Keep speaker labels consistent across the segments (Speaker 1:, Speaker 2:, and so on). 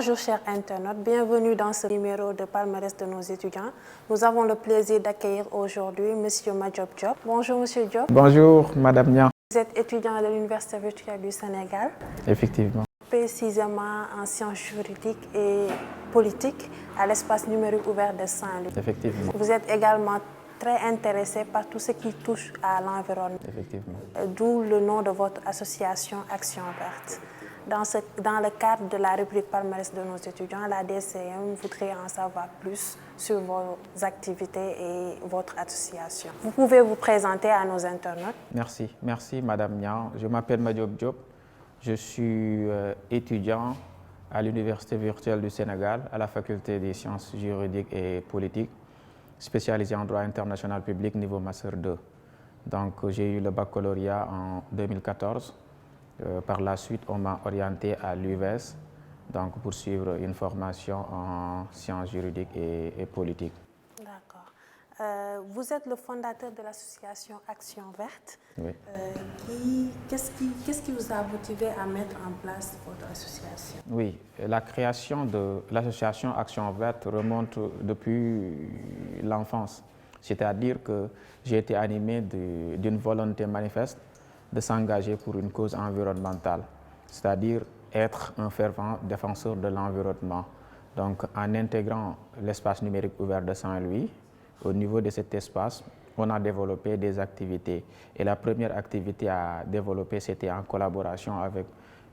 Speaker 1: Bonjour chers internautes, bienvenue dans ce numéro de palmarès de nos étudiants. Nous avons le plaisir d'accueillir aujourd'hui M. Madiop Diop. Bonjour M. Diop.
Speaker 2: Bonjour Madame Nia.
Speaker 1: Vous êtes étudiant à l'Université virtuelle du Sénégal.
Speaker 2: Effectivement.
Speaker 1: Précisément en sciences juridiques et politiques à l'espace numérique ouvert de Saint-Louis.
Speaker 2: Effectivement.
Speaker 1: Vous êtes également très intéressé par tout ce qui touche à l'environnement.
Speaker 2: Effectivement.
Speaker 1: D'où le nom de votre association Action Verte. Dans le cadre de la rubrique palmarès de nos étudiants, la DCM voudrait en savoir plus sur vos activités et votre association. Vous pouvez vous présenter à nos internautes.
Speaker 2: Merci Madame Nia. Je m'appelle Madiop Diop. Je suis étudiant à l'Université virtuelle du Sénégal, à la faculté des sciences juridiques et politiques, spécialisé en droit international public niveau Master 2. Donc j'ai eu le baccalauréat en 2014. Par la suite, on m'a orienté à l'UVS donc pour suivre une formation en sciences juridiques et politiques.
Speaker 1: D'accord. Vous êtes le fondateur de l'association Action Verte.
Speaker 2: Oui.
Speaker 1: Qu'est-ce qui vous a motivé à mettre en place votre association?
Speaker 2: Oui, la création de l'association Action Verte remonte depuis l'enfance. C'est-à-dire que j'ai été animé d'une volonté manifeste de s'engager pour une cause environnementale, c'est-à-dire être un fervent défenseur de l'environnement. Donc, en intégrant l'espace numérique ouvert de Saint-Louis, au niveau de cet espace, on a développé des activités. Et la première activité à développer, c'était en collaboration avec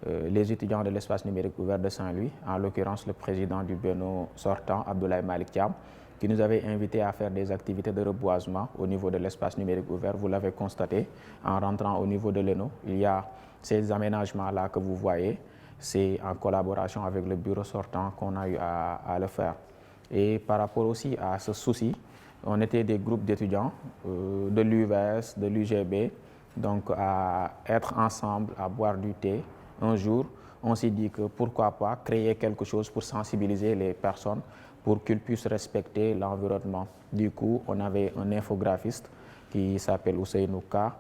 Speaker 2: les étudiants de l'espace numérique ouvert de Saint-Louis, en l'occurrence le président du BENO sortant, Abdoulaye Malick Thiam, qui nous avait invités à faire des activités de reboisement au niveau de l'espace numérique ouvert. Vous l'avez constaté en rentrant au niveau de l'ENO. Il y a ces aménagements-là que vous voyez. C'est en collaboration avec le bureau sortant qu'on a eu à le faire. Et par rapport aussi à ce souci, on était des groupes d'étudiants de l'UVS, de l'UGB, donc à être ensemble, à boire du thé. Un jour, on s'est dit que pourquoi pas créer quelque chose pour sensibiliser les personnes pour qu'ils puissent respecter l'environnement. Du coup, on avait un infographiste qui s'appelle Ousseynou Ka.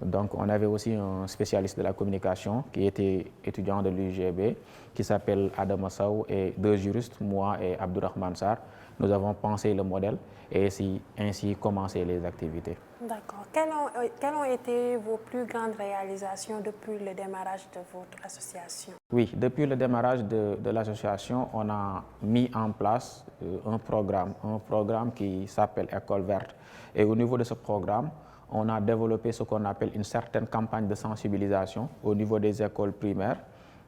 Speaker 2: Donc, on avait aussi un spécialiste de la communication qui était étudiant de l'UGB, qui s'appelle Adam Assaou, et deux juristes, moi et Abdourahmane Sarr. Nous avons pensé le modèle et ainsi commencé les activités.
Speaker 1: D'accord. Quelles ont été vos plus grandes réalisations depuis le démarrage de votre association?
Speaker 2: Oui, depuis le démarrage de l'association, on a mis en place un programme qui s'appelle École Verte. Et au niveau de ce programme, on a développé ce qu'on appelle une certaine campagne de sensibilisation au niveau des écoles primaires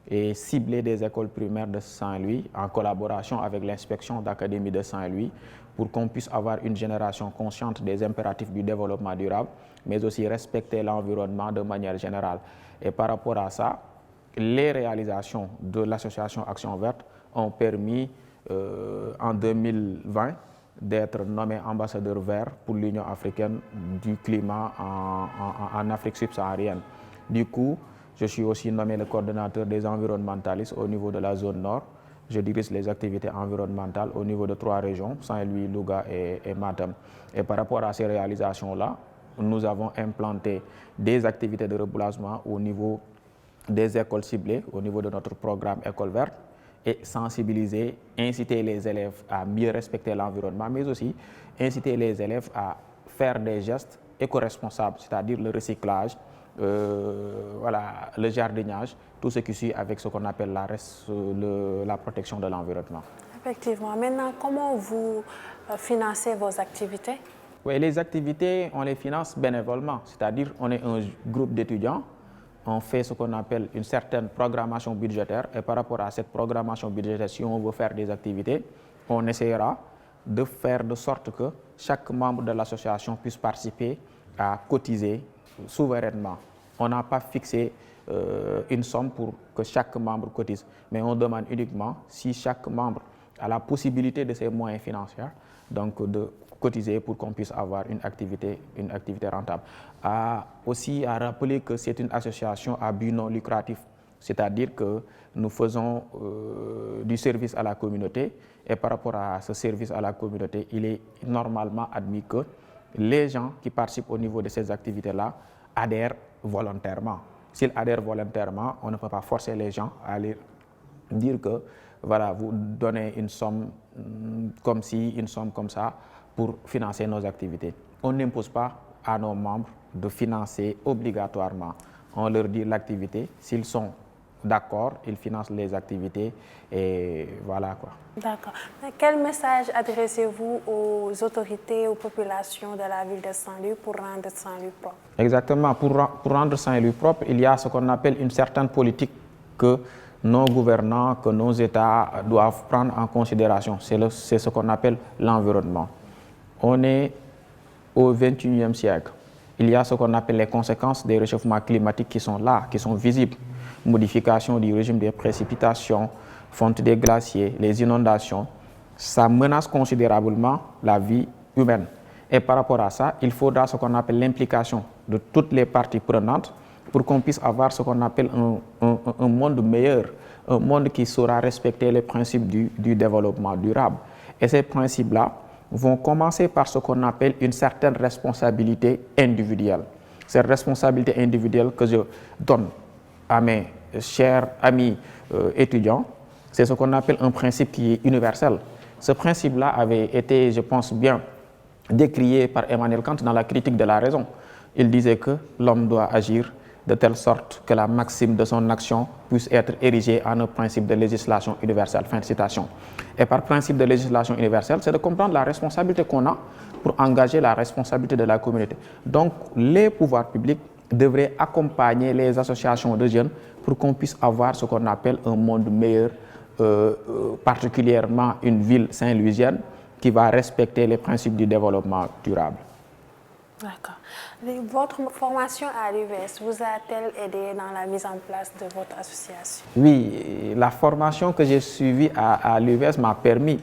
Speaker 2: et ciblé des écoles primaires de Saint-Louis en collaboration avec l'inspection d'académie de Saint-Louis pour qu'on puisse avoir une génération consciente des impératifs du développement durable, mais aussi respecter l'environnement de manière générale. Et par rapport à ça, les réalisations de l'association Action Verte ont permis en 2020 d'être nommé ambassadeur vert pour l'Union africaine du climat en Afrique subsaharienne. Du coup, je suis aussi nommé le coordonnateur des environnementalistes au niveau de la zone nord. Je dirige les activités environnementales au niveau de 3 régions, Saint-Louis, Louga et Matam. Et par rapport à ces réalisations-là, nous avons implanté des activités de reboisement au niveau des écoles ciblées, au niveau de notre programme École Verte, et sensibiliser, inciter les élèves à mieux respecter l'environnement, mais aussi inciter les élèves à faire des gestes éco-responsables, c'est-à-dire le recyclage, le jardinage, tout ce qui suit avec ce qu'on appelle la protection de l'environnement.
Speaker 1: Effectivement. Maintenant, comment vous financez vos activités?
Speaker 2: Oui, les activités, on les finance bénévolement, c'est-à-dire on est un groupe d'étudiants, on fait ce qu'on appelle une certaine programmation budgétaire et par rapport à cette programmation budgétaire, si on veut faire des activités, on essaiera de faire de sorte que chaque membre de l'association puisse participer à cotiser souverainement. On n'a pas fixé une somme pour que chaque membre cotise, mais on demande uniquement si chaque membre a la possibilité de ses moyens financiers, donc de cotiser pour qu'on puisse avoir une activité rentable. Aussi à rappeler que c'est une association à but non lucratif, c'est-à-dire que nous faisons du service à la communauté et par rapport à ce service à la communauté, il est normalement admis que les gens qui participent au niveau de ces activités-là adhèrent volontairement. S'ils adhèrent volontairement, on ne peut pas forcer les gens à aller dire que voilà, vous donnez une somme comme ci, une somme comme ça pour financer nos activités. On n'impose pas à nos membres de financer obligatoirement. On leur dit l'activité, s'ils sont d'accord, ils financent les activités et voilà quoi.
Speaker 1: D'accord. Quel message adressez-vous aux autorités, aux populations de la ville de Saint-Louis pour rendre Saint-Louis propre?
Speaker 2: Exactement. Pour rendre Saint-Louis propre, il y a ce qu'on appelle une certaine politique que nos gouvernants, que nos États doivent prendre en considération. C'est ce qu'on appelle l'environnement. On est au XXIe siècle. Il y a ce qu'on appelle les conséquences des réchauffements climatiques qui sont là, qui sont visibles. Modification du régime des précipitations, fonte des glaciers, les inondations. Ça menace considérablement la vie humaine. Et par rapport à ça, il faudra ce qu'on appelle l'implication de toutes les parties prenantes pour qu'on puisse avoir ce qu'on appelle un monde meilleur, un monde qui saura respecter les principes du développement durable. Et ces principes-là vont commencer par ce qu'on appelle une certaine responsabilité individuelle. Cette responsabilité individuelle que je donne à mes chers amis étudiants, c'est ce qu'on appelle un principe qui est universel. Ce principe-là avait été, je pense, bien décrié par Emmanuel Kant dans la critique de la raison. Il disait que l'homme doit agir de telle sorte que la maxime de son action puisse être érigée en un principe de législation universelle. Fin de citation. Et par principe de législation universelle, c'est de comprendre la responsabilité qu'on a pour engager la responsabilité de la communauté. Donc, les pouvoirs publics devraient accompagner les associations de jeunes pour qu'on puisse avoir ce qu'on appelle un monde meilleur, particulièrement une ville saint-louisienne qui va respecter les principes du développement durable.
Speaker 1: D'accord. Votre formation à l'UVS vous a-t-elle aidé dans la mise en place de votre association?
Speaker 2: Oui, la formation que j'ai suivie à l'UVS m'a permis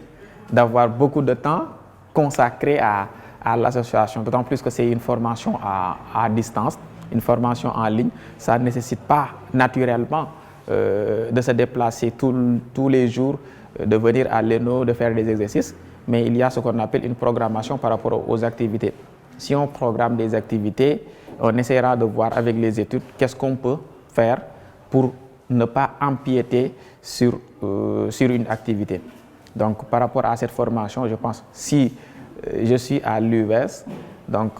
Speaker 2: d'avoir beaucoup de temps consacré à l'association, d'autant plus que c'est une formation à distance, une formation en ligne. Ça ne nécessite pas naturellement de se déplacer tous les jours, de venir à l'ENO, de faire des exercices, mais il y a ce qu'on appelle une programmation par rapport aux activités. Si on programme des activités, on essaiera de voir avec les études qu'est-ce qu'on peut faire pour ne pas empiéter sur une activité. Donc, par rapport à cette formation, je pense, si je suis à l'UVS, donc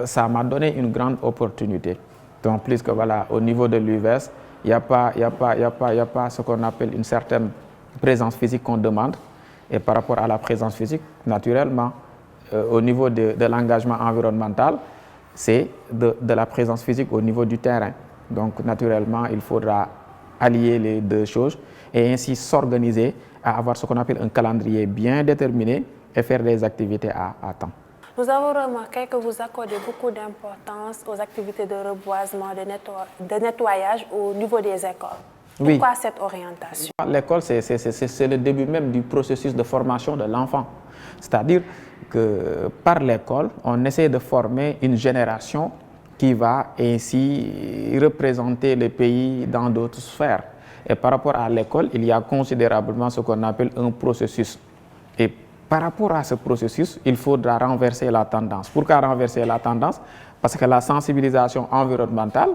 Speaker 2: ça m'a donné une grande opportunité. Donc, plus que voilà, au niveau de l'UVS, il n'y a pas ce qu'on appelle une certaine présence physique qu'on demande. Et par rapport à la présence physique, naturellement, au niveau de l'engagement environnemental, c'est de la présence physique au niveau du terrain. Donc, naturellement, il faudra allier les deux choses et ainsi s'organiser à avoir ce qu'on appelle un calendrier bien déterminé et faire des activités à temps.
Speaker 1: Nous avons remarqué que vous accordez beaucoup d'importance aux activités de reboisement, de nettoyage au niveau des écoles.
Speaker 2: Oui.
Speaker 1: Pourquoi cette orientation?
Speaker 2: L'école, c'est le début même du processus de formation de l'enfant. C'est-à-dire que par l'école, on essaie de former une génération qui va ainsi représenter le pays dans d'autres sphères. Et par rapport à l'école, il y a considérablement ce qu'on appelle un processus. Et par rapport à ce processus, il faudra renverser la tendance. Pourquoi renverser la tendance? Parce que la sensibilisation environnementale,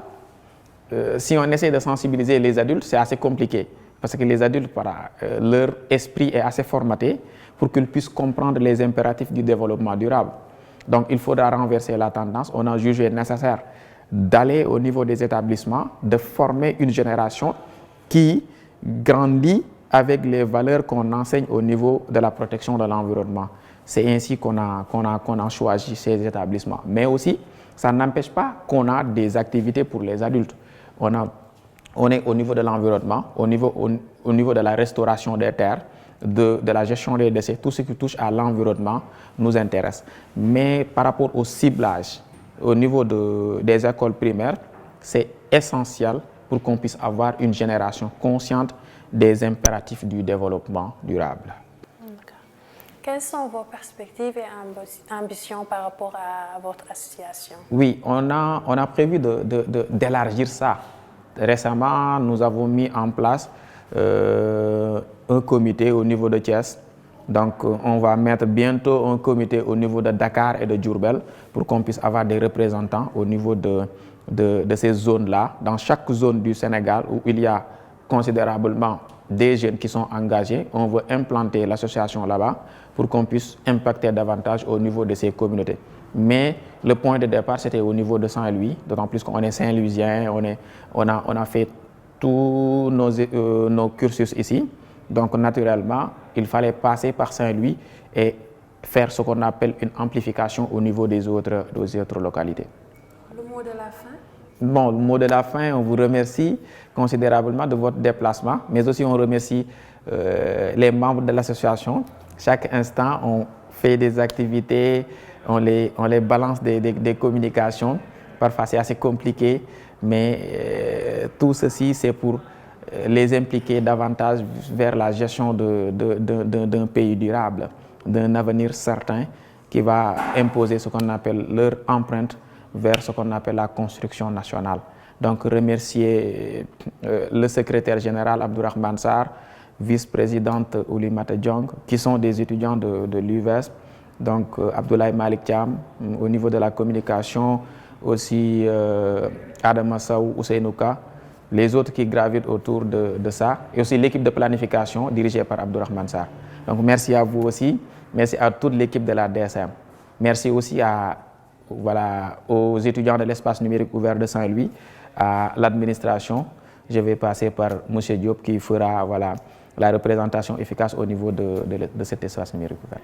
Speaker 2: si on essaie de sensibiliser les adultes, c'est assez compliqué. Parce que les adultes, leur esprit est assez formaté pour qu'ils puissent comprendre les impératifs du développement durable. Donc, il faudra renverser la tendance. On a jugé nécessaire d'aller au niveau des établissements, de former une génération qui grandit avec les valeurs qu'on enseigne au niveau de la protection de l'environnement. C'est ainsi qu'on a choisi ces établissements. Mais aussi, ça n'empêche pas qu'on a des activités pour les adultes. On est au niveau de l'environnement, au niveau de la restauration des terres, de la gestion des déchets, tout ce qui touche à l'environnement nous intéresse. Mais par rapport au ciblage, au niveau des écoles primaires, c'est essentiel pour qu'on puisse avoir une génération consciente des impératifs du développement durable.
Speaker 1: Quelles sont vos perspectives et ambitions par rapport à votre association?
Speaker 2: Oui, on a prévu d'élargir ça. Récemment, nous avons mis en place un comité au niveau de Thiès. Donc, on va mettre bientôt un comité au niveau de Dakar et de Diourbel pour qu'on puisse avoir des représentants au niveau de ces zones-là. Dans chaque zone du Sénégal où il y a considérablement des jeunes qui sont engagés. On veut implanter l'association là-bas pour qu'on puisse impacter davantage au niveau de ces communautés. Mais le point de départ, c'était au niveau de Saint-Louis, d'autant plus qu'on est Saint-Louisien, on a fait tous nos cursus ici. Donc, naturellement, il fallait passer par Saint-Louis et faire ce qu'on appelle une amplification au niveau des autres localités.
Speaker 1: Le mot de la fin?
Speaker 2: Bon, le mot de la fin, on vous remercie considérablement de votre déplacement, mais aussi on remercie les membres de l'association. Chaque instant, on fait des activités, on les balance des communications. Parfois, c'est assez compliqué, mais tout ceci, c'est pour les impliquer davantage vers la gestion d'un pays durable, d'un avenir certain qui va imposer ce qu'on appelle leur empreinte vers ce qu'on appelle la construction nationale. Donc, remercier le secrétaire général Abdourahmane Sarr, vice-présidente Oulimata Diong, qui sont des étudiants de l'UVES, donc Abdoulaye Malik Thiam, au niveau de la communication, aussi Adama Saou Ousseinouka, les autres qui gravitent autour de ça, et aussi l'équipe de planification dirigée par Abdourahmane Sarr. Donc, merci à vous aussi, merci à toute l'équipe de la DSM. Merci aussi aux étudiants de l'espace numérique ouvert de Saint-Louis, à l'administration. Je vais passer par M. Diop qui fera la représentation efficace au niveau de cet espace numérique ouvert.